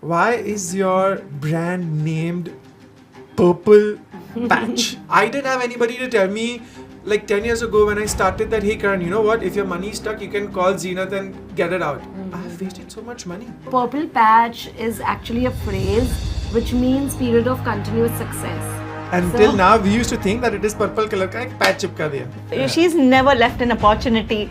why is your brand named Purple Patch? I didn't have anybody to tell me like 10 years ago when I started that, hey Karan, you know what? If your money is stuck, you can call Zenith and get it out. I have wasted so much money. Purple patch is actually a phrase which means period of continuous success. Until now, we used to think that it is purple color का एक patch चिपका दिया. She's never left an opportunity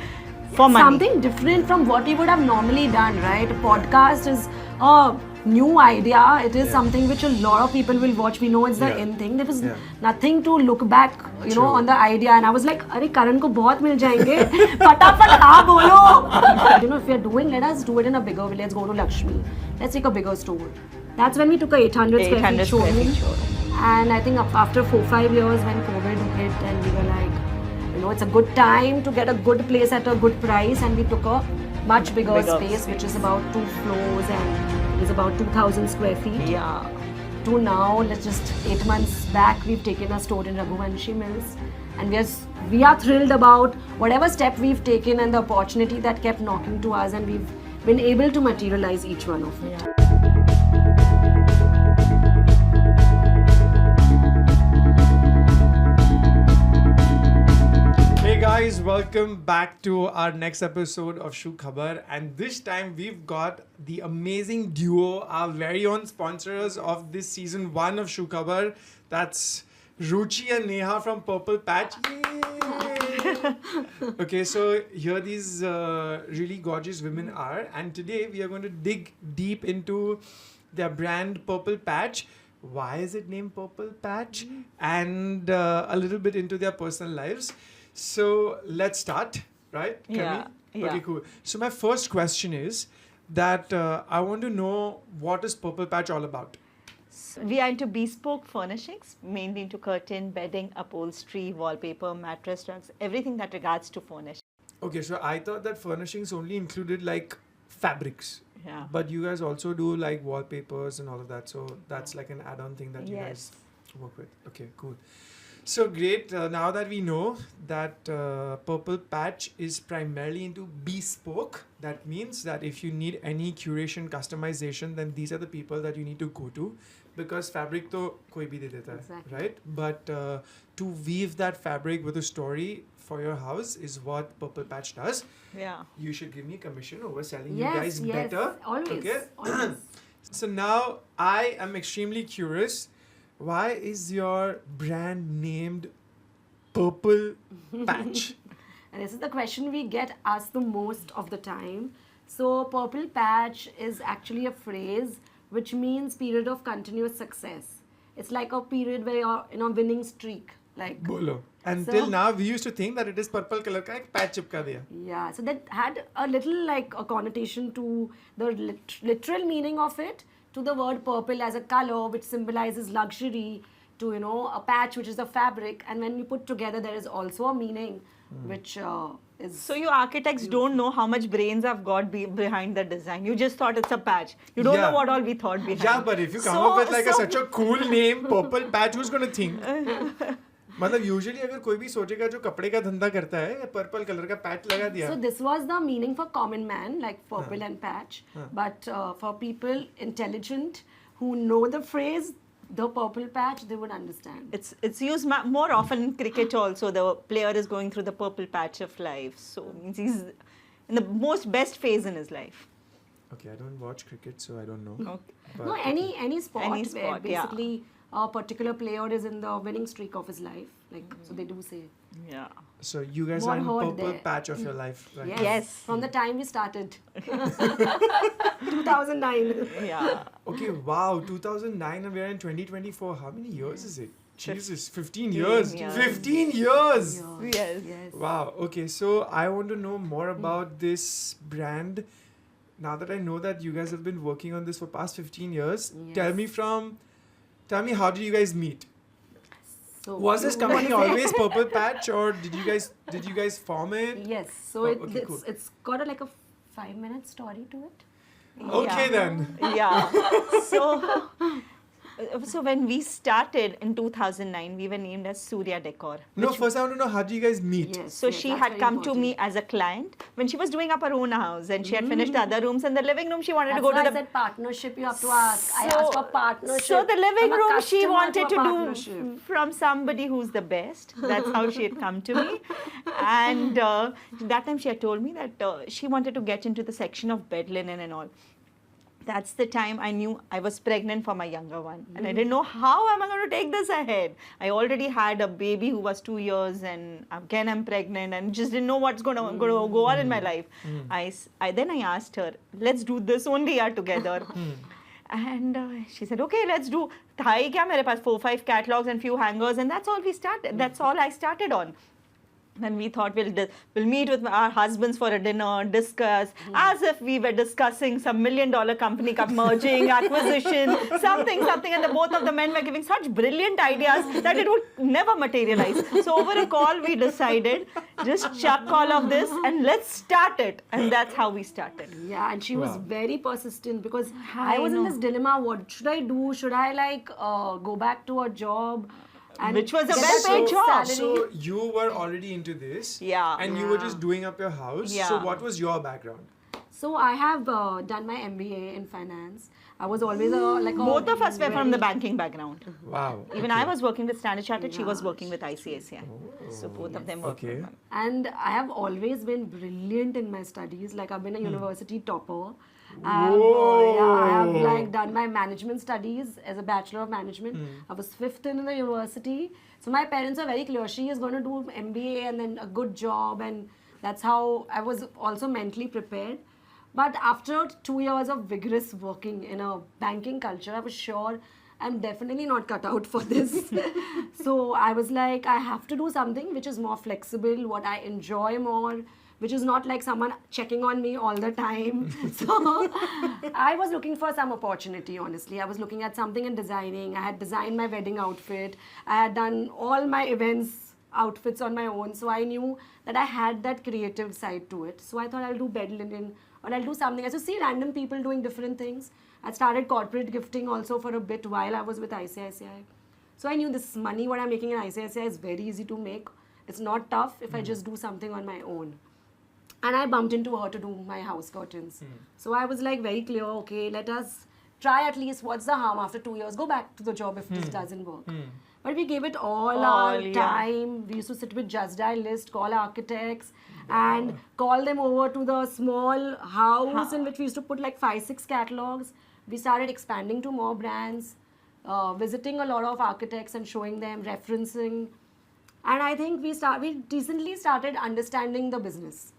for money. Something different from what we would have normally done, right? A podcast is a new idea. It is something which a lot of people will watch. We know it's the in thing. There was nothing to look back, you know, on the idea. And I was like, अरे Karan को बहुत मिल जाएंगे. फटाफट हाँ बोलो. You know, if we are doing, let us do it in a bigger way. Let's go to Lakshmi. Let's take a bigger store. That's when we took a 800 square feet showroom. And I think after 4-5 years when COVID hit and we were like, you know, it's a good time to get a good place at a good price, and we took a much bigger space, which is about 2 floors and is about 2,000 square feet. Yeah. To now, let's just 8 months back, we've taken a store in Raghuvanshi Mills, and we are thrilled about whatever step we've taken and the opportunity that kept knocking to us, and we've been able to materialize each one of it. Hey guys, welcome back to our next episode of Shu Khabar, and this time we've got the amazing duo, our very own sponsors of this season 1 of Shu Khabar. That's Ruchi and Neha from Purple Patch. Yay! Okay, so here these really gorgeous women are, and today we are going to dig deep into their brand Purple Patch. Why is it named Purple Patch? And a little bit into their personal lives. So let's start, right? Yeah. Okay, cool. So my first question is that I want to know, what is Purple Patch all about? We are into bespoke furnishings, mainly into curtain, bedding, upholstery, wallpaper, mattress, rugs, everything that regards to furnish. Okay, so I thought that furnishings only included like fabrics. Yeah. But you guys also do like wallpapers and all of that. So that's like an add-on thing that you guys work with. Okay, cool. So great. Now that we know that Purple Patch is primarily into bespoke, that means that if you need any curation, customization, then these are the people that you need to go to, because fabric to koi bhi de deta hai, right? But to weave that fabric with a story for your house is what Purple Patch does. Yeah. You should give me commission over selling you guys better. Always. Okay. Always. So now I am extremely curious. Why is your brand named Purple Patch? And this is the question we get asked the most of the time. So Purple Patch is actually a phrase which means period of continuous success. It's like a period where you're in a winning streak. Like Bolo. Until now, we used to think that it is purple color ka ek patch chipka diya. Yeah, so that had a little like a connotation to the literal meaning of it, to the word purple as a color which symbolizes luxury, to, you know, a patch which is a fabric, and when you put together there is also a meaning which is... So you architects don't know how much brains I've got behind the design. You just thought it's a patch. You don't know what all we thought behind. Yeah, but if you come up with like such a cool name, Purple Patch, who's going to think? मतलब usually अगर कोई भी सोचेगा जो कपड़े का धंधा करता है, पर्पल कलर का पैच लगा दिया. So this was the meaning for common man, like purple and patch. But for people intelligent who know the phrase, the purple patch, they would understand. It's used more often in cricket also. The player is going through the purple patch of life. So means he's in the most best phase in his life. Okay, I don't watch cricket, so I don't know. Okay. No, any sport where sport, basically a particular player is in the winning streak of his life. Like, so they do say. Yeah. So you guys More are in heard purple there. patch of your life, right? Yes. From the time we started. 2009. Yeah. Okay, wow, 2009 and we're in 2024. How many years is it? Jesus, 15 years. 15 years! Yes. Wow, okay, so I want to know more about this brand. Now that I know that you guys have been working on this for past 15 years, tell me how did you guys meet? So Was this company always Purple Patch, or did you guys form it? Yes. So okay, cool. it's got like a 5-minute story to it. Okay then. Yeah. So So when we started in 2009, we were named as Surya Decor. No, first I want to know, how do you guys meet? Yes, So yes, she that's had very come to important. me as a client when she was doing up her own house, and she had finished the other rooms, and the living room she wanted That's to go why to I the said partnership you have to ask. I asked for partnership. So the living from a room she customer wanted to to a do partnership. from somebody who's the best. That's how she had come to me. And that time she had told me that she wanted to get into the section of bed linen and all. That's the time I knew I was pregnant for my younger one. And I didn't know how am I going to take this ahead. I already had a baby who was 2 years, and again I'm pregnant, and just didn't know what's going to go on in my life. Then I asked her, let's do this only together. And she said, okay, let's do. Thai kya mere paas 4-5 catalogs and few hangers, and that's all we started. That's all I started on. Then we thought we'll meet with our husbands for a dinner, discuss, as if we were discussing some $1 million company merging, acquisition, something. And the both of the men were giving such brilliant ideas that it would never materialize. So over a call, we decided, just chuck all of this and let's start it. And that's how we started. Yeah, and she was Wow. very persistent because I I was in know. this dilemma. What should I do? Should I go back to a job? And Which was a get well-paid fixed job. salary? So you were already into this. Yeah. And you were just doing up your house. Yeah. So what was your background? So I have done my MBA in finance. I was always a Both of us were from the banking background. Wow. Even I was working with Standard Chartered, she was working with ICICI. So both of them worked Okay. with them. And I have always been brilliant in my studies. Like I've been a university topper. I have done my management studies as a Bachelor of Management. I was 5th in the university. So my parents are very clear. She is going to do MBA and then a good job, and that's how I was also mentally prepared. But after 2 years of vigorous working in a banking culture, I was sure I'm definitely not cut out for this. So I was like, I have to do something which is more flexible, what I enjoy more, which is not like someone checking on me all the time. So I was looking for some opportunity, honestly. I was looking at something in designing. I had designed my wedding outfit. I had done all my events outfits on my own. So I knew that I had that creative side to it. So I thought I'll do bed linen or I'll do something. I just see random people doing different things. I started corporate gifting also for a bit while I was with ICICI. So I knew this money, what I'm making in ICICI is very easy to make. It's not tough if I just do something on my own. And I bumped into her to do my house curtains. So I was like very clear, okay, let us try at least, what's the harm after 2 years? Go back to the job if this doesn't work. But we gave it all our time. We used to sit with just dial list, call architects and call them over to the small house in which we used to put like 5-6 catalogs. We started expanding to more brands, visiting a lot of architects and showing them, referencing. And I think we decently started understanding the business.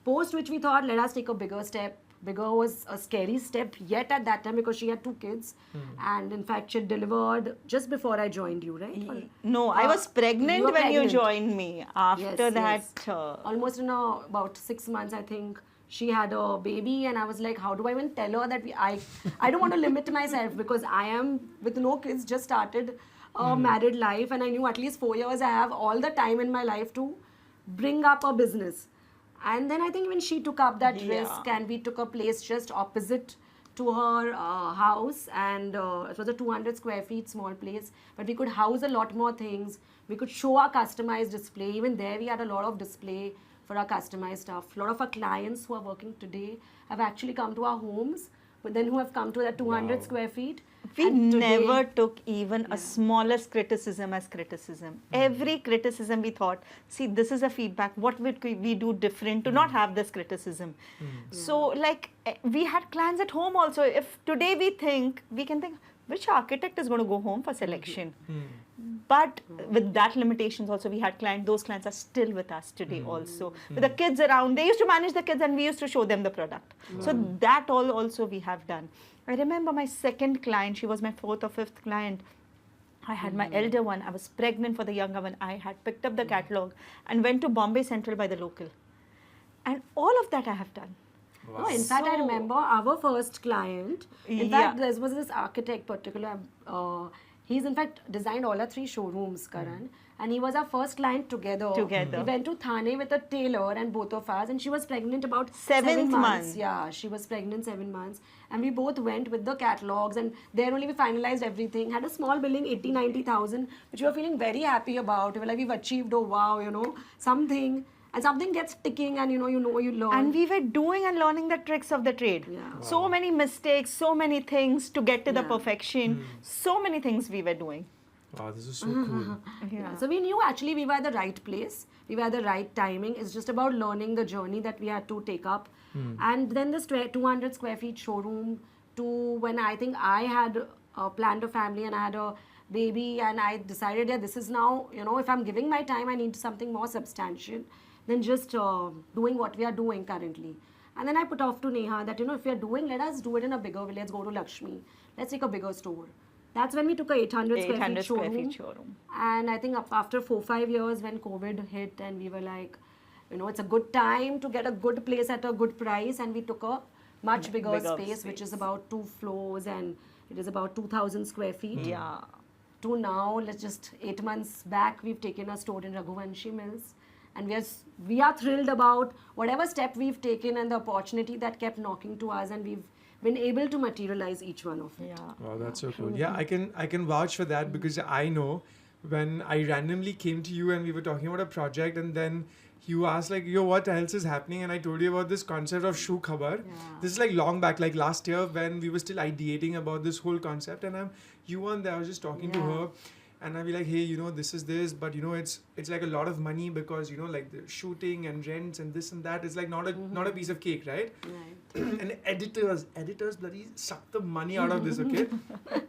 Post which we thought, let us take a bigger step. Bigger was a scary step yet at that time because she had 2 kids. And in fact, she delivered just before I joined you, right? No, I was pregnant were when you pregnant. joined me. After that, almost in about 6 months, I think she had a baby, and I was like, how do I even tell her that I don't want to limit myself because I am with no kids, just started a married life, and I knew at least 4 years I have all the time in my life to bring up a business. And then I think when she took up that risk and we took a place just opposite to her house, and it was a 200 square feet small place, but we could house a lot more things. We could show our customized display. Even there we had a lot of display for our customized stuff. A lot of our clients who are working today have actually come to our homes, but then who have come to that 200 square feet. we And today- never took even a smallest criticism as criticism. Every criticism we thought, see, this is a feedback. What would we do different to not have this criticism? So, like, we had clients at home also. If today we can think, which architect is going to go home for selection? But with that limitations also, we had clients, those clients are still with us today also. With the kids around, they used to manage the kids and we used to show them the product. So that all also we have done. I remember my second client, she was my 4th or 5th client. I had my elder one, I was pregnant for the younger one. I had picked up the catalog and went to Bombay Central by the local. And all of that I have done. No, in fact, I remember our first client. In fact, there was this architect particular. He's in fact designed all our 3 showrooms, Karan. And he was our first client together. Together. We went to Thane with a tailor and both of us, and she was pregnant about Seventh 7 months. month. Yeah, she was pregnant 7 months. And we both went with the catalogs, and there only we finalized everything. Had a small billing, 80,000-90,000, which we were feeling very happy about. We were like, we've achieved, oh wow, you know, something. And something gets ticking, and you learn. And we were doing and learning the tricks of the trade. Yeah. Wow. So many mistakes, so many things to get to the Yeah. perfection. So many things we were doing. Wow, this is so cool. Yeah. So we knew actually we were at the right place. We were at the right timing. It's just about learning the journey that we had to take up. And then this 200 square feet showroom to when I think I had planned a family and I had a baby, and I decided, yeah, this is now, you know, if I'm giving my time, I need something more substantial than just doing what we are doing currently. And then I put off to Neha that, you know, if we are doing, let us do it in a bigger village. Let's go to Lakshmi. Let's take a bigger store. That's when we took a 800 square 800 feet square showroom. feet showroom. And I think after 4-5 years when COVID hit, and we were like, you know, it's a good time to get a good place at a good price, and we took a much bigger space, which is about 2 floors, and it is about 2,000 square feet. Yeah. To now, let's just 8 months back, we've taken a store in Raghuvanshi Mills, and we are thrilled about whatever step we've taken and the opportunity that kept knocking to us, and we've been able to materialize each one of it. Yeah. Wow, that's so cool. Yeah, I can vouch for that because I know when I randomly came to you and we were talking about a project, and then you asked like, yo, what else is happening? And I told you about this concept of Shu Khabar. Yeah. This is like long back, like last year when we were still ideating about this whole concept, and you weren't there. I was just talking to her. And I'd be like, hey, you know, this is this, but you know, it's like a lot of money because, you know, like the shooting and rents and this and that is like not a piece of cake, right? Right. And editors bloody suck the money out of this, okay?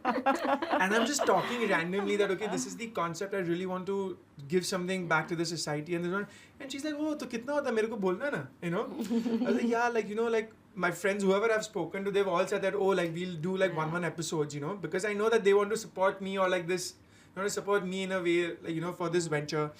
And I'm just talking randomly that, okay, this is the concept, I really want to give something back to the society, and this one, and she's like, oh, to kitna hota, mere ko bolna na, you know? I was like, yeah, like, you know, like my friends, whoever I've spoken to, they've all said that, oh, like we'll do like one episodes, you know, because I know that they want to support me, or like this, you know, to support me in a way, like, you know, for this venture.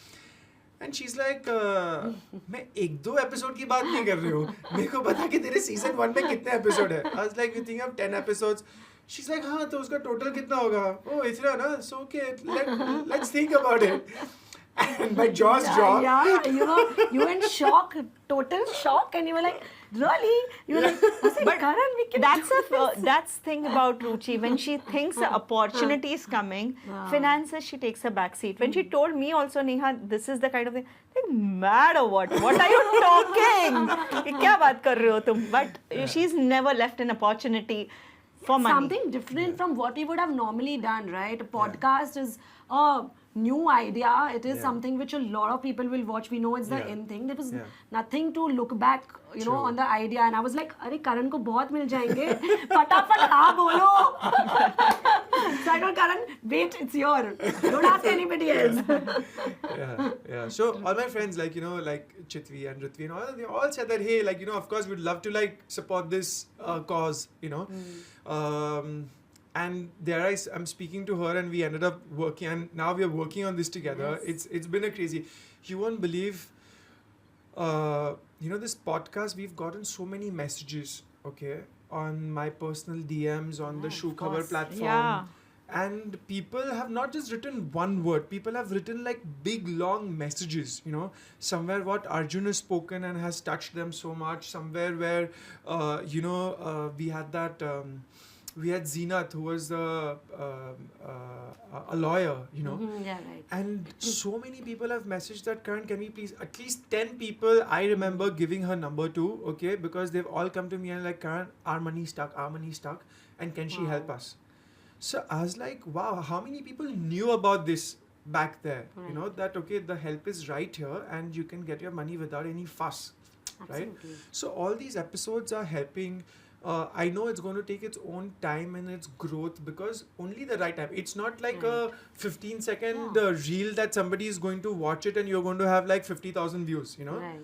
And she's like, मैं 1-2 episode की बात नहीं कर रही हूँ, मेरे को बता कि तेरे season 1 में कितने episode है. I was like, you think of 10 episodes? She's like, हाँ, तो उसका total कितना होगा? Oh, इतना ना, so okay, let's think about it. And my jaws dropped. Yeah, you know, you were in shock, total shock, and you were like, really? You were like, I said, But Karan, we can that's thing about Ruchi. When she thinks the opportunity is coming, finances, she takes a back seat. When she told me also, Neha, this is the kind of thing, like, mad or what? What are you talking? ये क्या बात कर रहे हो तुम? But she's never left an opportunity for money. something different from what we would have normally done, right? A podcast is a new idea. It is something which a lot of people will watch. We know it's the in thing. There was nothing to look back, you know, on the idea. And I was like, अरे Karan को बहुत मिल जाएंगे. फटाफट हाँ बोलो. So I told Karan, wait, it's your. Don't ask anybody else. Yeah. So all my friends, like, you know, like Chitvi and Ritvi and all, they all said that, hey, like, you know, of course we'd love to like support this cause, you know. And there I'm speaking to her, and we ended up working, and now we are working on this together. It's been a crazy. You won't believe, you know, this podcast, we've gotten so many messages, okay, on my personal DMs, on the Shu Khabar platform. Yeah. And people have not just written one word, people have written like big long messages, you know, somewhere what Arjun has spoken and has touched them so much, somewhere where, you know, we had that, we had Zeenat, who was a lawyer, you know. Yeah, right. And so many people have messaged that, Karan, can we please, at least 10 people I remember giving her number to, okay, because they've all come to me and like, Karan, our money's stuck, and can she help us? So I was like, wow, how many people knew about this back there? You know, that, okay, the help is right here and you can get your money without any fuss, right? Absolutely. So all these episodes are helping. I know it's going to take its own time and its growth, because only the right time. It's not like a 15-second reel that somebody is going to watch it and you're going to have like 50,000 views, you know. Right.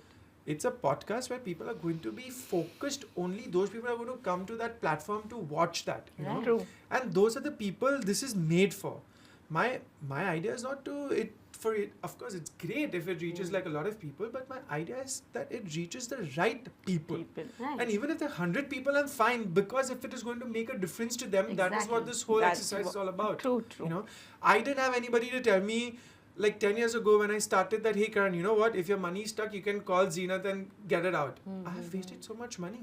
It's a podcast where people are going to be focused. Only those people are going to come to that platform to watch that, you know. True. And those are the people this is made for. My idea is not to for it, of course, it's great if it reaches like a lot of people, but my idea is that it reaches the right people. Right. And even if there are 100 people, I'm fine, because if it is going to make a difference to them, that is what Exactly. this whole That's exercise is all about. True. You know, I didn't have anybody to tell me like 10 years ago when I started that, hey Karan, you know what, if your money is stuck, you can call Zenith and get it out. I have wasted so much money.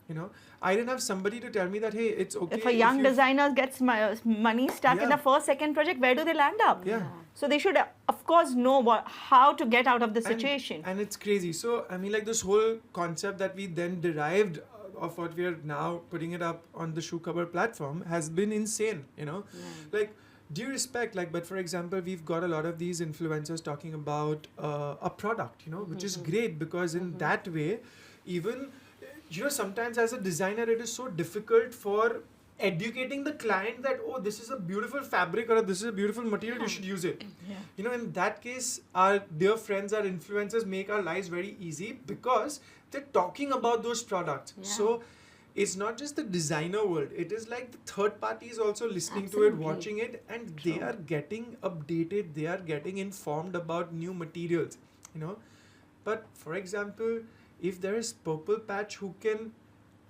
You know, I didn't have somebody to tell me that, hey, it's okay. If a young designer gets money stuck in the first, second project, where do they land up? Yeah. So they should, of course, know how to get out of the situation. And it's crazy. So, I mean, like this whole concept that we then derived of what we are now putting it up on the Shu Khabar platform has been insane, you know. Like, due respect, like, but for example, we've got a lot of these influencers talking about a product, you know, which is great, because in that way, even, you know, sometimes as a designer, it is so difficult for educating the client that, oh, this is a beautiful fabric or this is a beautiful material, you should use it. You know, in that case, our dear friends, our influencers make our lives very easy because they're talking about those products. So it's not just the designer world, it is like the third parties also listening to it, watching it, and they are getting updated, they are getting informed about new materials, you know. But for example, if there is Purple Patch who can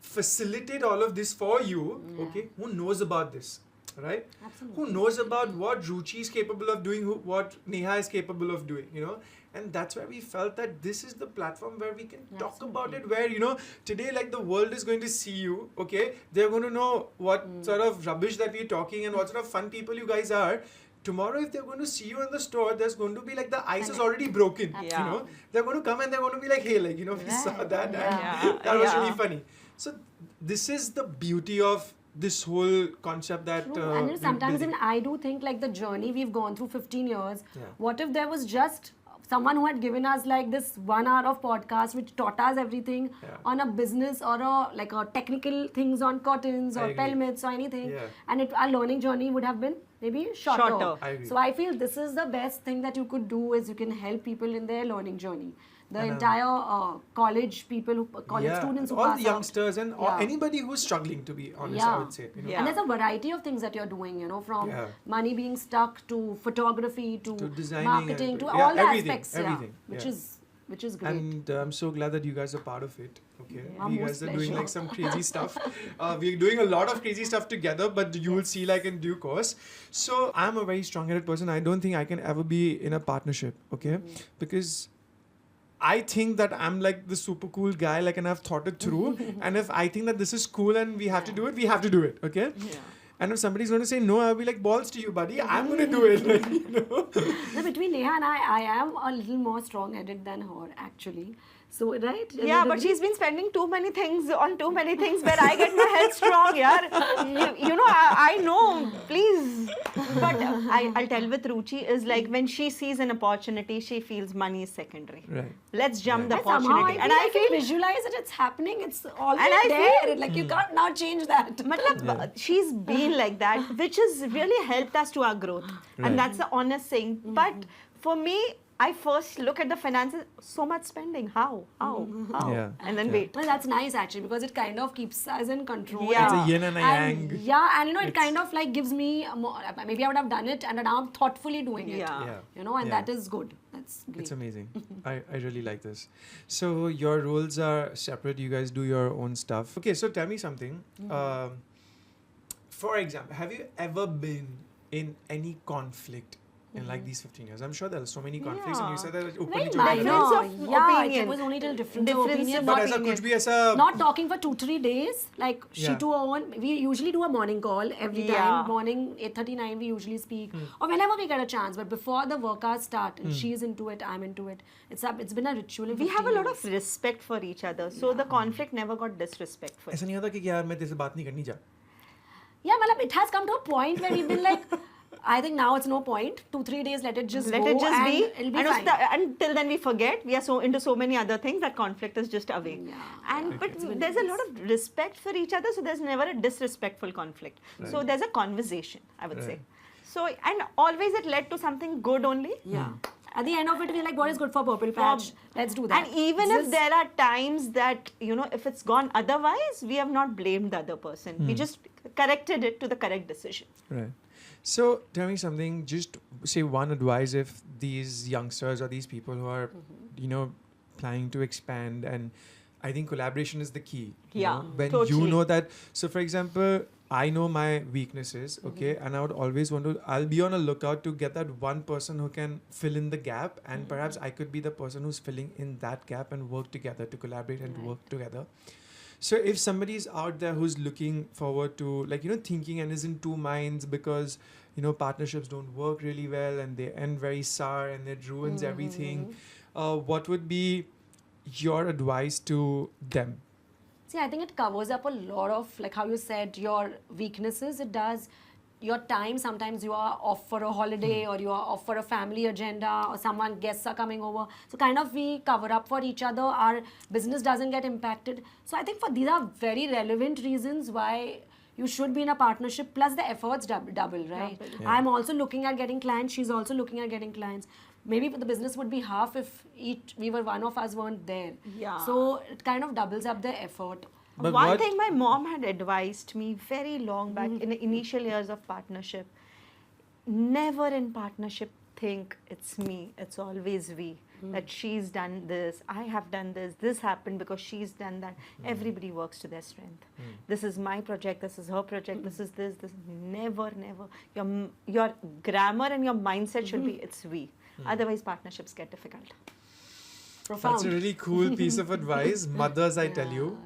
facilitate all of this for you, okay, who knows about this, right? Absolutely. Who knows about what Ruchi is capable of doing, what Neha is capable of doing, you know? And that's where we felt that this is the platform where we can talk about it, where, you know, today, like, the world is going to see you, okay? They're going to know what sort of rubbish that we're talking and what sort of fun people you guys are. Tomorrow, if they're going to see you in the store, there's going to be like the ice is already broken, you know? They're going to come and they're going to be like, hey, like, you know, we saw that and that was really funny. So this is the beauty of this whole concept that True. And you know, sometimes even I do think like the journey we've gone through 15 years, what if there was just someone who had given us like this 1 hour of podcast which taught us everything on a business or a like a technical things on cottons or pelmets or anything, and our learning journey would have been maybe shorter. So I feel this is the best thing that you could do, is you can help people in their learning journey. The entire college people, college students who all pass the youngsters out. and anybody who's struggling, to be honest, I would say. You know? And there's a variety of things that you're doing, you know, from money being stuck to photography to designing, marketing to all the everything, aspects, which is great. And I'm so glad that you guys are part of it. Okay, Our you most guys are doing pleasure. like some crazy stuff. We're doing a lot of crazy stuff together, but you will see like in due course. So I'm a very strong-headed person. I don't think I can ever be in a partnership, okay? Because I think that I'm like the super cool guy, like, and I've thought it through. And if I think that this is cool and we have to do it, we have to do it, okay? And if somebody's going to say no, I'll be like, balls to you, buddy. I'm going to do it. Like, you know? No, between Neha and I am a little more strong-headed than her, actually. So, right? Yeah, but she's been spending too many things on too many things where I get my head strong, you know, I know, please. But I'll tell with Ruchi is like when she sees an opportunity, she feels money is secondary. Right. Let's jump the But somehow opportunity. I can visualize it, it's happening, it's already there. Like, you can't now change that. Matlab, she's been like that, which has really helped us to our growth. And that's the honest thing. But for me, I first look at the finances, so much spending, how? Yeah. And then wait. Well, that's nice actually, because it kind of keeps us in control. Yeah. It's a yin and a yang. Yeah, and you know, it kind of like gives me more, maybe I would have done it and now I'm thoughtfully doing it. You know, and that is good. That's great. It's amazing. I really like this. So your roles are separate. You guys do your own stuff. Okay, so tell me something. For example, have you ever been in any conflict in like these 15 years? I'm sure there are so many conflicts, and you said that openly Very together. minor. Difference of Yeah, opinion. it was only till difference Difference of opinion. of But Not, as a kuch bhi aisa not talking for 2-3 days. Like she Yeah. to her own. We usually do a morning call every time. Yeah. Morning 8:39 we usually speak, or whenever we get a chance. But before the workouts start, and she's into it, I'm into it. It's been a ritual. We have a lot of respect for each other. So the conflict never got disrespectful. ऐसा नहीं होता कि यार मैं तेरे से बात नहीं करनी जा. Yeah, malab, it has come to a point where we've been like, I think now it's no point. 2-3 days, let it just Let go it just and be. it'll be And fine. until then we forget. We are so into so many other things that conflict is just away. But there's a lot of respect for each other, so there's never a disrespectful conflict. So there's a conversation, I would say. So, and always it led to something good only. Yeah. At the end of it, we're like, what is good for Purple Patch? Let's do that. And even if there are times that, you know, if it's gone otherwise, we have not blamed the other person. We just corrected it to the correct decision. Right. So tell me something, just say one advice if these youngsters or these people who are, planning to expand, and I think collaboration is the key. When you totally. know that, so for example, I know my weaknesses, okay, and I would always I'll be on a lookout to get that one person who can fill in the gap, and perhaps I could be the person who's filling in that gap and work together to collaborate and work together. So if somebody's out there who's looking forward to, thinking and is in two minds because, partnerships don't work really well and they end very sour and it ruins everything, what would be your advice to them? See, I think it covers up a lot of, like how you said, your weaknesses. It does. Your time, sometimes you are off for a holiday or you are off for a family agenda or guests are coming over. So kind of we cover up for each other. Our business doesn't get impacted. So I think these are very relevant reasons why you should be in a partnership, plus the efforts double, right? Yeah. I'm also looking at getting clients. She's also looking at getting clients. Maybe the business would be half if one of us weren't there. Yeah. So it kind of doubles up the effort. But One thing my mom had advised me very long back in the initial years of partnership, never in partnership think it's me, it's always we. That she's done this, I have done this happened because she's done that. Everybody works to their strength. This is my project, this is her project, this is this. Never. Your grammar and your mindset should be it's we. Otherwise partnerships get difficult. Profound. That's a really cool piece of advice. Mothers, I tell you.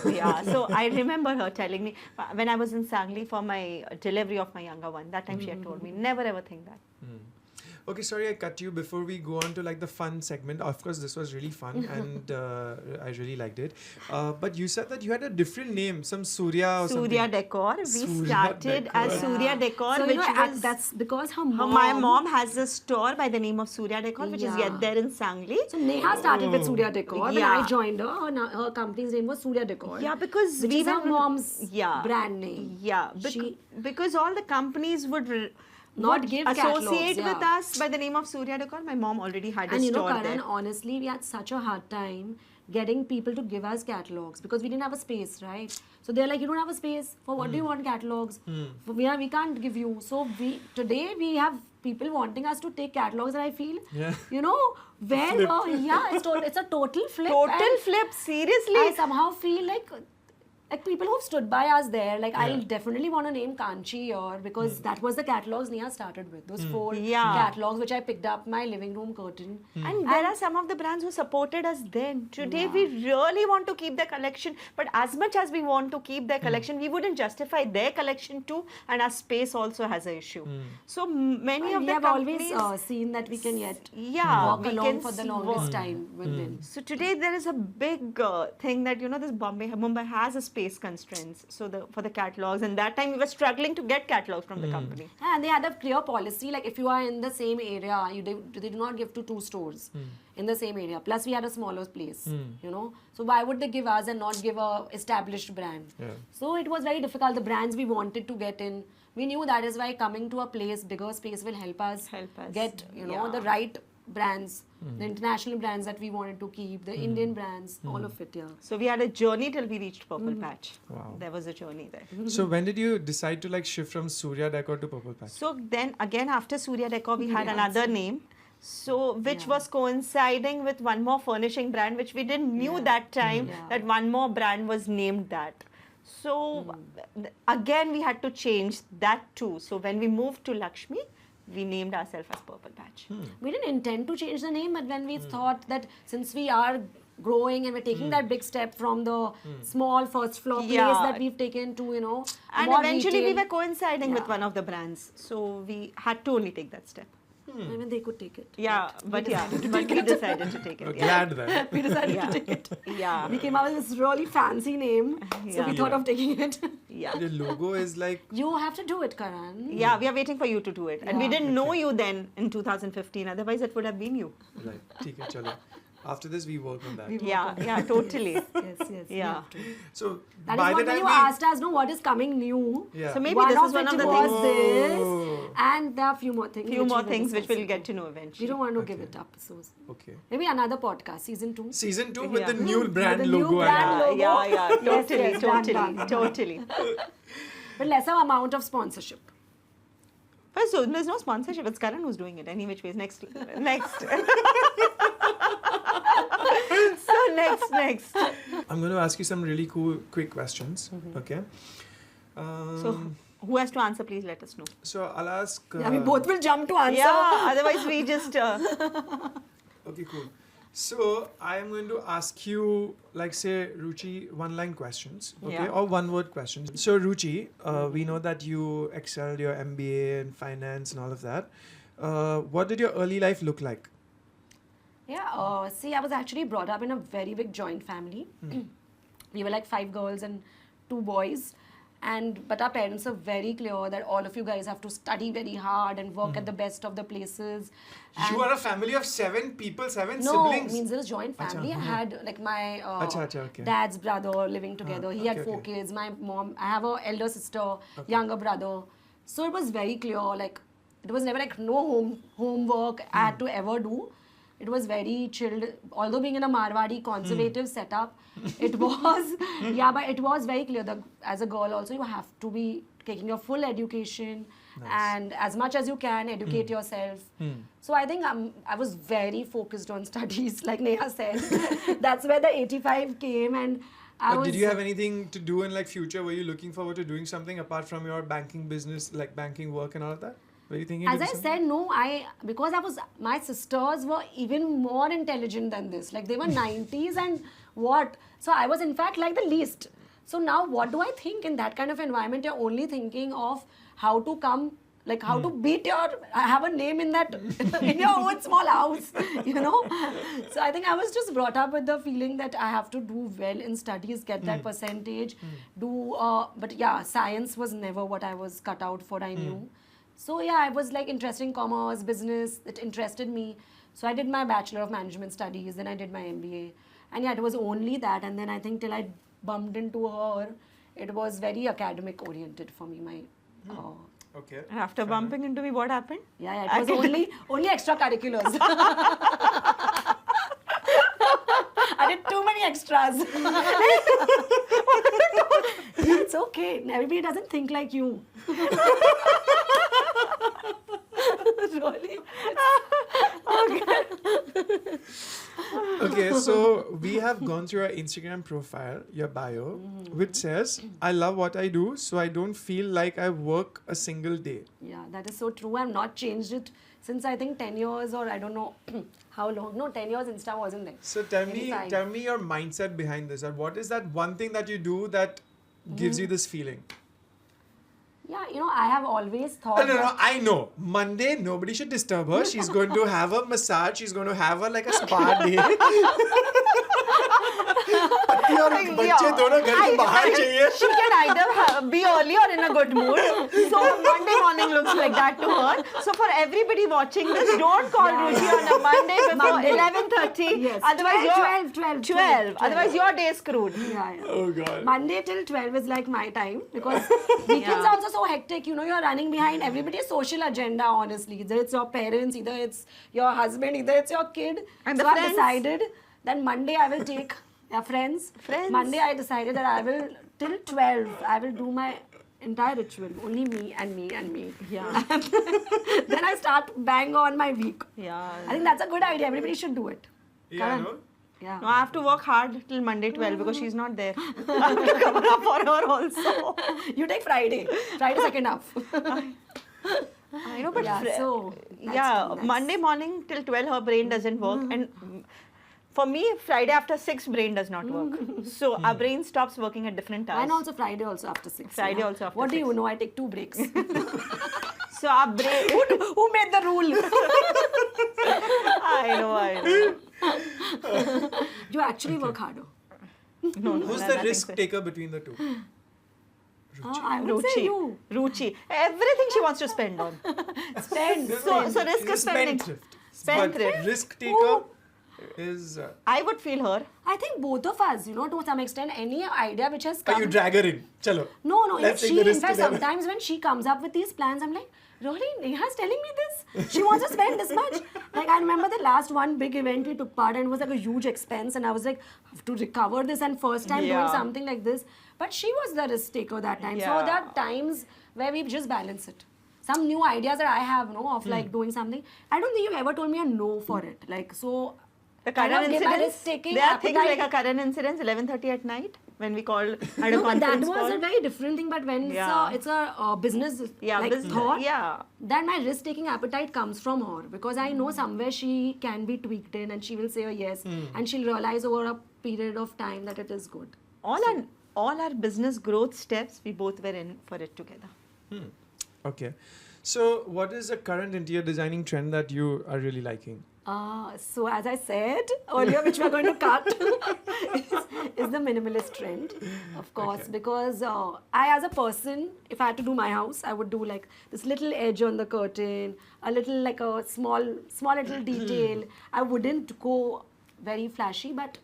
Yeah, so I remember her telling me when I was in Sangli for my delivery of my younger one, that time she had told me, never ever think that. Okay, sorry I cut you before we go on to the fun segment. Of course, this was really fun and I really liked it. But you said that you had a different name, some Surya or something. Surya Decor. We Surya started Decor. as Surya Decor, So, which was... that's because my mom has a store by the name of Surya Decor, which is yet there in Sangli. So Neha started with Surya Decor. When Yeah. I joined her, her company's name was Surya Decor. Yeah, because which we is her were- mom's Yeah. brand name. Yeah, because all the companies would Not give associate catalogs, with yeah. us by the name of Surya Decor. My mom already had a And store Karan, there. honestly, we had such a hard time getting people to give us catalogs because we didn't have a space, right? So they're like, you don't have a space. For what do you want catalogs? We can't give you. So today we have people wanting us to take catalogs, and I feel, it's a total flip. Total and flip, seriously. I somehow feel like people who've stood by us there, I'll definitely want to name Kanchi here because that was the catalogs Neha started with. Those 4 catalogs which I picked up my living room curtain. And there are some of the brands who supported us then. Today we really want to keep their collection, but as much as we want to keep their collection, we wouldn't justify their collection too, and our space also has an issue. So many of we the have companies... always seen that we can yet walk along for the longest time with them. So today there is a big thing that this Mumbai has a space constraints. So for the catalogs, and that time we were struggling to get catalogs from the company. And they had a clear policy, like if you are in the same area, they do not give to 2 stores in the same area. Plus we had a smaller place, So why would they give us and not give a established brand? Yeah. So it was very difficult. The brands we wanted to get in, we knew that is why coming to a place, bigger space will help us get, the right brands, the international brands that we wanted to keep, the Indian brands, all of it, So we had a journey till we reached Purple Patch. Wow. There was a journey there. So when did you decide to shift from Surya Decor to Purple Patch? So then again after Surya Decor we had another name. So which was coinciding with one more furnishing brand which we didn't knew that time that one more brand was named that. So again we had to change that too. So when we moved to Lakshmi, we named ourselves as Purple Patch. We didn't intend to change the name, but when we thought that since we are growing and we're taking that big step from the small first floor place that we've taken to, And more eventually retail. we were coinciding with one of the brands. So we had to only take that step. I mean, they could take it. Yeah, but we decided to take it. Glad that. We decided to take it. Yeah. We came up with this really fancy name, so we thought of taking it. Yeah. The logo is You have to do it, Karan. Yeah, we are waiting for you to do it. And we didn't know you then in 2015. Otherwise, it would have been you. Right. ठीक है, चलो. After this, we work on that. Yeah, totally. Yes. we Yeah. have to. So That by is the what when time you asked us, what is coming new? Yeah. So maybe One this of is one it of the was things. this, and there are a few more things. Few which more we things which discuss. we'll get to know eventually. We don't want to give it up. So Okay. maybe another podcast, season 2. Season 2 with Yeah. the new brand With the new logo. brand logo. Yeah, Yes, yes, done, done, totally, done. totally. But lesser amount of sponsorship. So there's no sponsorship. It's Karan who's doing it. Any which ways. Next. So next. I'm going to ask you some really cool, quick questions. Okay. So who has to answer? Please let us know. So I'll ask. Yeah, we both will jump to answer. Yeah. Otherwise, we just. Okay, cool. So I'm going to ask you, like, say, Ruchi, one-line questions, okay, Yeah. or one-word questions. So Ruchi, we know that you excelled your MBA in finance and all of that. What did your early life look like? Yeah, see, I was actually brought up in a very big joint family. We were like 5 girls and 2 boys. But our parents are very clear that all of you guys have to study very hard and work at the best of the places. You are a family of 7 people, 7 No, siblings. means it was joint family. I had like my okay. dad's brother living together. He had okay, 4 okay. kids. My mom, I have an elder sister, younger brother. So it was very clear. Like it was never like no homework I had to ever do. It was very chilled. Although being in a Marwadi conservative setup, it was, but it was very clear that as a girl also you have to be taking your full education and as much as you can educate yourself. So I think I was very focused on studies, like Neha said. That's where the 85 came, and Did you have anything to do in like future? Were you looking forward to doing something apart from your banking business, like banking work and all of that? Were you thinking? As I said, no, because my sisters were even more intelligent than this. Like they were 90s and what? So I was in fact like the least. So now what do I think in that kind of environment? You're only thinking of how to come, like how to have a name in that, in your own small house, you know? So I think I was just brought up with the feeling that I have to do well in studies, get that percentage, but yeah, science was never what I was cut out for, I knew. So yeah, I was like interested in commerce, business, it interested me. So I did my Bachelor of Management Studies, then I did my MBA. And yeah, it was only that. And then I think till I bumped into her, it was very academic oriented for me. Okay. And after bumping into me, what happened? Yeah, it was only extracurriculars. I did too many extras. It's okay. Everybody doesn't think like you. Really? Okay, so we have gone through your Instagram profile, your bio, which says, I love what I do, so I don't feel like I work a single day. Yeah, that is so true. I've not changed it since I think 10 years or I don't know how long. No, 10 years Insta wasn't there. So tell Maybe me your mindset behind this. And what is that one thing that you do that gives you this feeling? Yeah, I have always thought. No, I know. Monday, nobody should disturb her. She's going to have a massage. She's going to have a spa day. पति और बच्चे दोनों घर के बाहर चाहिए. She can either be early or in a good mood. So Monday morning looks like that to her. So for everybody watching this, don't call Ruchi on a Monday before 11:30. Yes. Otherwise 12. Otherwise your day is screwed. Yeah. Oh God. Monday till 12 is like my time because weekends are also so hectic. You're running behind everybody's social agenda, honestly. Either it's your parents, either it's your husband, either it's your kid. And so the I've friends. decided that Monday I will take friends. Monday I decided that I will, till 12, I will do my entire ritual. Only me and me and me. Yeah. Then I start bang on my week. Yeah. I think that's a good idea. Everybody should do it. Yeah, Karan? no? Yeah. No, I have to work hard till Monday 12 because she's not there. I have to cover up for her also. You take Friday. Friday second half. I know, but that's Monday morning till 12 her brain doesn't work, and for me Friday after 6 brain does not work. So our brain stops working at different hours. And also Friday also after 6. Friday also after What 6. do you know? I take 2 breaks. So our brain. Who made the rule? I know. You actually work harder. No, Who's the risk taker between the two? I would say you. Ruchi. Everything she wants to spend on. Spend. So risk is spending. Spendthrift. But risk taker is... I would feel her. I think both of us, to some extent, any idea which has come... you drag her in. Chalo. No. Let's take She, the in risk fact, together. sometimes when she comes up with these plans, I'm like, really? Neha's telling me this? She wants to spend this much? Like, I remember the last one big event we took part in, it was like a huge expense, and I was like, I have to recover this, and first time doing something like this. But she was the risk taker that time. So there are times where we just balance it. some new ideas that I have, of like doing something. I don't think you've ever told me a no for it. Like, so The kind Karan of give my incidents, risk-taking there are things appetite. like a Karan incident, 11:30 at night when we called at a No, but that conference was call. a very different thing. But when Yeah. it's a business business, thought, yeah. then my risk-taking appetite comes from her, because I know somewhere she can be tweaked in and she will say a yes, and she'll realize over a period of time that it is good. All our business growth steps, we both were in for it together. Okay. So what is the current interior designing trend that you are really liking? So as I said earlier, which we're going to cut, is the minimalist trend, of course, Okay. because I, as a person, if I had to do my house, I would do like this little edge on the curtain, a little like a small little detail. I wouldn't go very flashy, but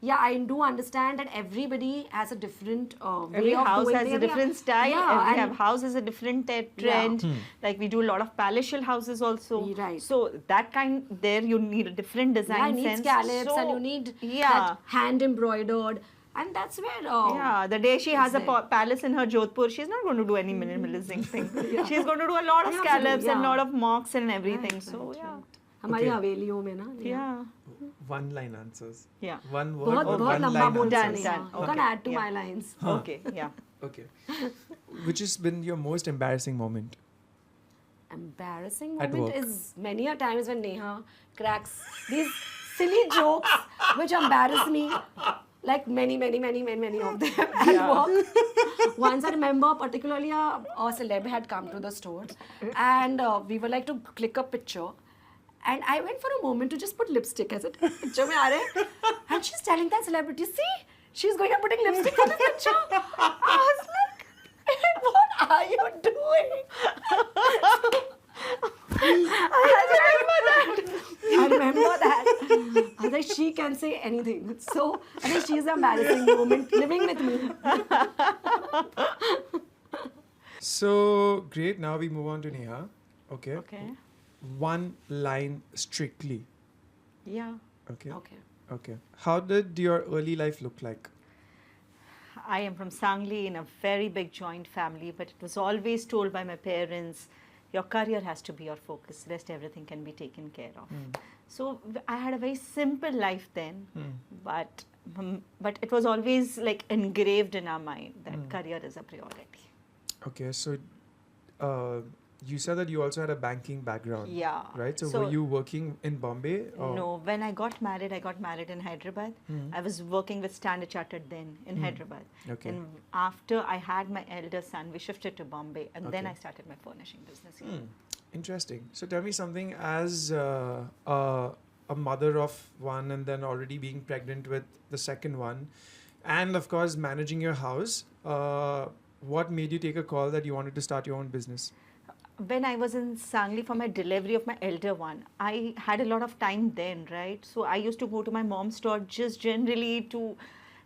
yeah, I do understand that everybody has a different way Every of house doing has things. a different style. Yeah, Every and- house has a different trend. Like we do a lot of palatial houses also. Right. So that kind, there you need a different design yeah, you need sense. scallops So, and you need yeah. that hand embroidered, and that's where Yeah, the day she has a it's there. palace in her Jodhpur, she's not going to do any minimalism thing. She's going to do a lot of Yeah, scallops and a yeah. lot of mocks and everything. Right, So right, yeah. right. हमारी Okay. हवेलियों में ना Yeah. One line answers. Yeah. One word बहुत or बहुत one लंबा line बोल Done, answers. done. You can Okay. add to Yeah. my lines. Okay, yeah. Okay. Which has been your most embarrassing moment? Embarrassing At moment work. is many a times when Neha cracks these silly jokes which embarrass me, like many of them at work. Once I remember, particularly a celeb had come to the store, and we were like to click a picture. And I went for a moment to just put lipstick as it picture mein aa rahe hai. And she's telling that celebrity, see, she's going and putting lipstick for the picture. I was like, what are you doing? I remember that. I was like, she can say anything. So I think she's an embarrassing moment living with me. So great. Now we move on to Neha. Okay. Okay. One line strictly. Yeah. Okay. Okay. Okay. How did your early life look like? I am from Sangli in a very big joint family, but it was always told by my parents, your career has to be your focus, rest everything can be taken care of. So I had a very simple life then, but it was always like engraved in our mind that career is a priority. Okay. So you said that you also had a banking background. Yeah. Right. So, So- were you working in Bombay? Or? No, when I got married in Hyderabad. I was working with Standard Chartered then in Hyderabad. Okay. And after I had my elder son, we shifted to Bombay, and then Okay. I started my furnishing business here. Interesting. So tell me something as a mother of one and then already being pregnant with the second one, and of course managing your house. What made you take a call that you wanted to start your own business? When I was in Sangli for my delivery of my elder one, I had a lot of time then, right? So I used to go to my mom's store just generally to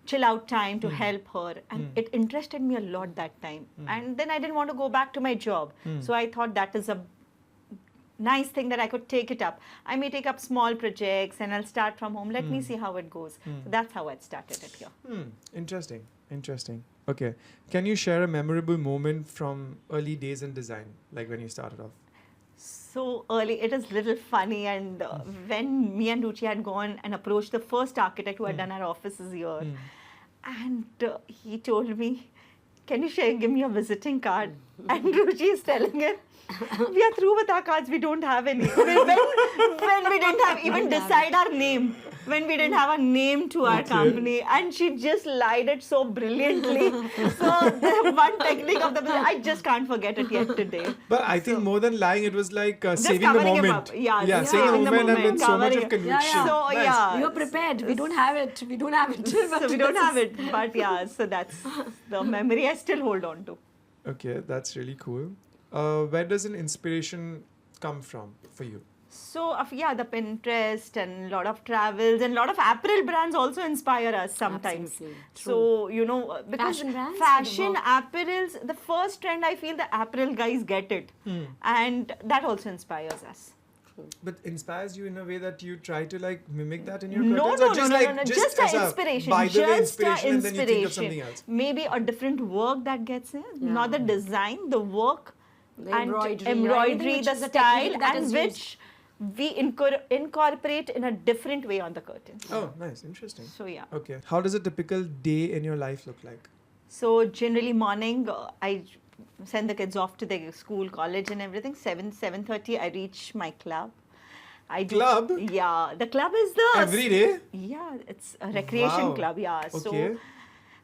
chill out time to help her. And it interested me a lot that time. And then I didn't want to go back to my job. So I thought that is a nice thing that I could take it up. I may take up small projects and I'll start from home. Let me see how it goes. So that's how I started it here. Interesting. Interesting. Okay. Can you share a memorable moment from early days in design, like when you started off? So early, it is little funny. And when me and Ruchi had gone and approached the first architect who had done our offices here, and he told me, can you give me a visiting card? And Ruchi is telling him, we are through with our cards, we don't have any. When we didn't have even decide our name, when we didn't have a name to our company, and she just lied it so brilliantly. So the one technique of the business, I just can't forget it yet today. But I think more than lying, it was like saving the covering him moment. up. Yeah, yeah, just saving saving the the moment and moment, with so much covering of it. conviction. Yeah, So Nice. yeah. You're prepared. We don't have it. We don't have it. So we don't have it. But yeah, so that's the memory I still hold on to. Okay, that's really cool. Where does an inspiration come from for you? So, the Pinterest and a lot of travels and a lot of apparel brands also inspire us sometimes. Absolutely. So, because Fashion brands? fashion, Work. apparels, the first trend, I feel the apparel guys get it. And that also inspires us. But inspires you in a way that you try to like mimic that in your No, curtains, no, or no, just no, like no, no, just just as an a inspiration. by the way Just inspiration, an and then you think of inspiration. something else. Maybe a different work that gets in, not the design, the work The and embroidery, embroidery, anything which the is a style, technique that and is which we incorporate in a different way on the curtain. Oh, nice. Interesting. So yeah. Okay. How does a typical day in your life look like? So generally morning, I send the kids off to their school, college, and everything. 7:30, I reach my club. I do, Club? Yeah, the club is the Every day? Yeah, it's a recreation Wow. club. Yeah, Okay. so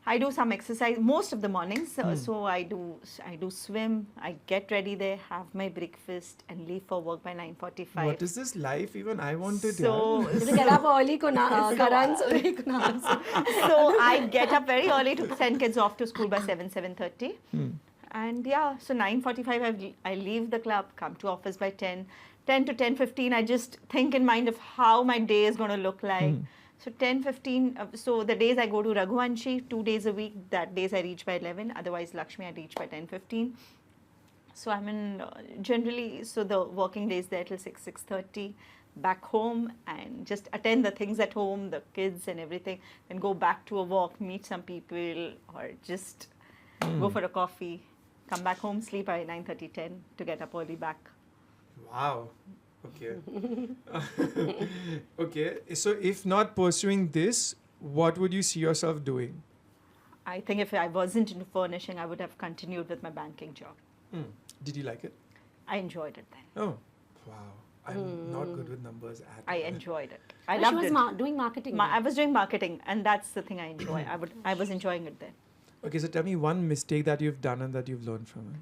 I do some exercise most of the mornings. So I do swim. I get ready there, have my breakfast, and leave for work by 9:45. What is this life even? I wanted So to get up early, Karan, so we can answer. so I get up very early to send kids off to school by 7:30. And yeah, so 9:45 I leave the club, come to office by 10. 10 to 10:15, I just think in mind of how my day is going to look like. So 10:15, so the days I go to Raghuvanshi, 2 days a week, that days I reach by 11. Otherwise, Lakshmi, I reach by 10:15. So I'm in, generally, so the working days there till 6:30. Back home and just attend the things at home, the kids and everything. Then go back to a walk, meet some people, or just go for a coffee. Come back home, sleep by 9:30, 10 to get up early back. Wow. Okay. Okay. So if not pursuing this, what would you see yourself doing? I think if I wasn't into furnishing, I would have continued with my banking job. Did you like it? I enjoyed it then. Oh, wow. I'm not good with numbers at I all. enjoyed it. I She loved was it. doing marketing. I was doing marketing, and that's the thing I enjoy. I was enjoying it then. Okay, so tell me one mistake that you've done and that you've learned from it.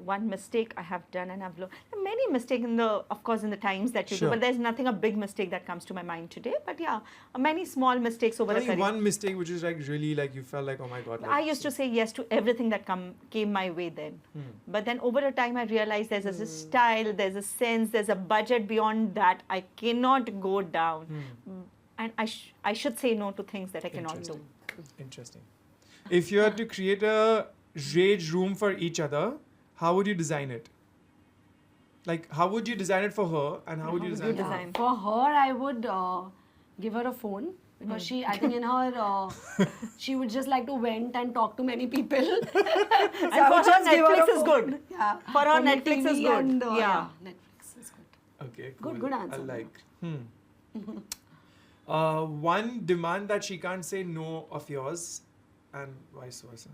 One mistake I have done, and I've learned many mistakes in of course, in the times that you Sure. do. But there's nothing a big mistake that comes to my mind today. But yeah, many small mistakes over Tell a me career. one mistake which is like really like you felt like, oh my God. I used to say yes to everything that came my way then. But then over a time I realized there's a style, there's a sense, there's a budget beyond that. I cannot go down. And I should say no to things that I cannot do. Interesting. If you had to create a rage room for each other, how would you design it? Like, how would you design it for her and how would you design it for her? design? For her, I would give her a phone because I think in her, she would just like to vent and talk to many people. And for her, Netflix is good. Yeah. For her, Only Netflix is TV good. and, Yeah. Netflix is good. Okay, cool. Good answer. I like. One demand that she can't say no of yours and vice versa.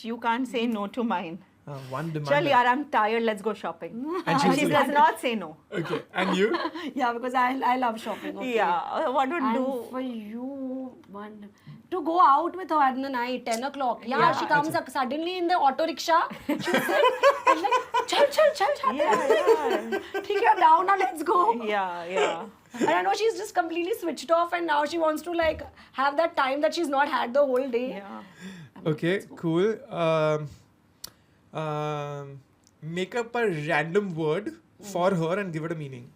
You can't say no to mine. One demand. Chal that- yaar, I'm tired, let's go shopping. And She she's does not say no. Okay, and you? Yeah, because I love shopping. Okay. Yeah, what would And do? for you, to go out with her in the night, 10 o'clock. Yeah, she comes suddenly in the auto rickshaw. She'll sit and like, chal. Yeah. Take her down now, let's go. Yeah. And I know she's just completely switched off and now she wants to like have that time that she's not had the whole day. Yeah. Okay, cool. Make up a random word for her and give it a meaning.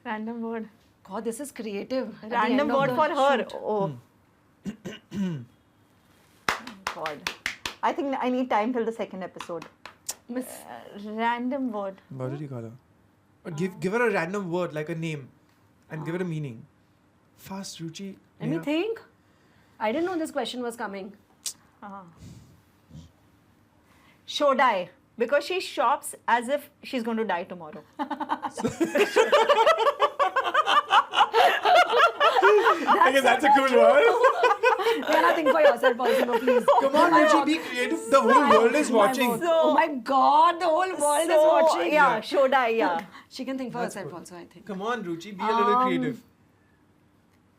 Random word. God, this is creative. At the Random end of word the for her. shoot. Oh. God. I think I need time till the second episode. Miss. Random word. What did you call her? Or give her a random word, like a name, and give it a meaning. Fast, Ruchi. Let me Neha. think. I didn't know this question was coming. Should I? Because she shops as if she's going to die tomorrow. Okay, that's a cool word. Yana, think for yourself also, no, please. Come on, Ruchi, be creative. The whole world is watching. Oh my God, the whole world is watching. Yeah, should I? Yeah. She can think for herself also, I think. Come on, Ruchi, be a little creative.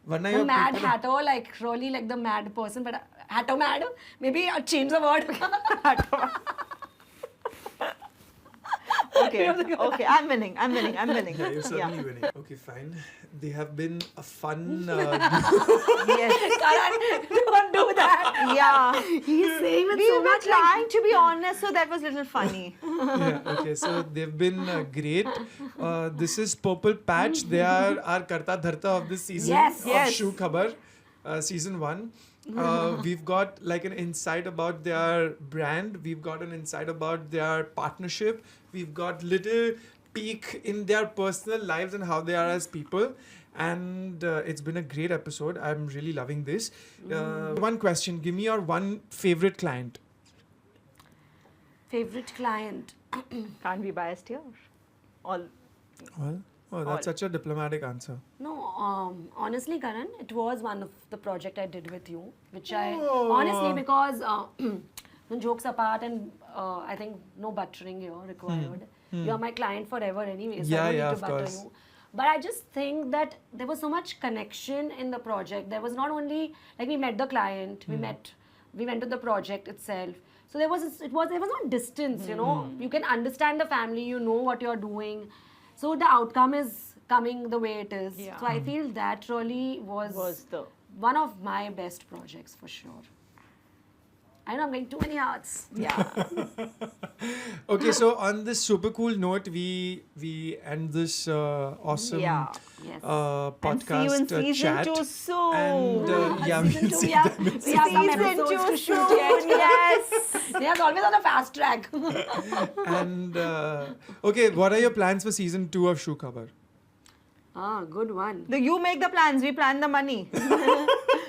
Varna, The you're mad people- hatter, like really like the mad person, but hatter mad. Maybe change the word. Okay. I'm winning. Yeah, you're certainly winning. Okay, fine. They have been a fun. Yes. Karan, don't do that. Yeah. He's saying it We so were much trying to be honest, so that was a little funny. Yeah, okay, so they've been great. This is Purple Patch. They are our Karta Dharta of this season Yes, of Shu Khabar, season 1. We've got like an insight about their brand. We've got an insight about their partnership. We've got little peek in their personal lives and how they are as people. And it's been a great episode. I'm really loving this. One question. Give me your one favorite client. Favorite client? Can't be biased here. All. Well, oh, that's such a diplomatic answer. No, honestly, Karan, it was one of the project I did with you, which I Oh. honestly because no jokes apart, and I think no buttering here required. You're my client forever, anyways. So I Yeah, don't yeah, need of to butter course. you. But I just think that there was so much connection in the project. There was not only like we met the client, we went to the project itself. So there was not distance, you know. You can understand the family, you know what you're doing. So the outcome is coming the way it is. Yeah. So I feel that really was the one of my best projects for sure. I know I'm getting too many hearts. yeah. Okay, so on this super cool note, we end this awesome Yeah. Yes. And see you in podcast season chat. 2 soon. And yeah, Season we'll two, see we have, them in we have some Season episodes 2 to shoot soon. yet. Yes. They are always on a fast track. And okay, what are your plans for season 2 of Shu Khabar? Good one. You make the plans. We plan the money.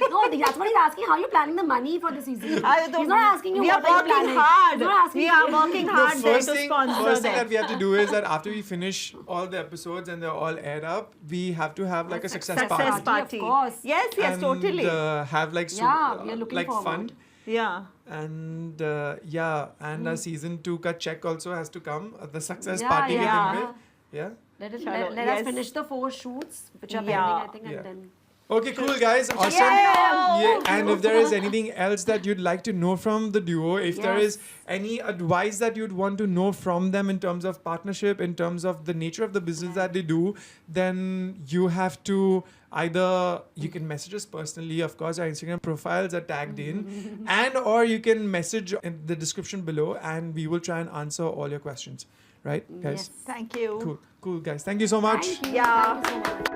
No, that's what he's asking. How are you planning the money for the season? He's not asking you we are what are you working planning. hard. He's not asking We are you. working The hard there to first thing sponsor that them. we have to do is that after we finish all the episodes and they're all aired up, we have to have like a success Success party. party. Of course. Yes, And, totally. have like Yeah, we are looking like forward. fun. Yeah. And and our season 2 ka check also has to come. The success Yeah, party yeah. ke din mein. Yeah. Let Chalo, us yes. finish the 4 shoots, which are Yeah. pending, I think, Yeah. and then. Okay, cool guys. Awesome. Yeah. Yeah, and if there is anything else that you'd like to know from the duo, if there is Yes. any advice that you'd want to know from them in terms of partnership, in terms of the nature of the business that they do, then you have to either you can message us personally. Of course, our Instagram profiles are tagged in, and or you can message in the description below, and we will try and answer all your questions. Right, guys? Yes. Thank you. Cool, guys. Thank you so much. Thank you. Yeah. Thank you so much.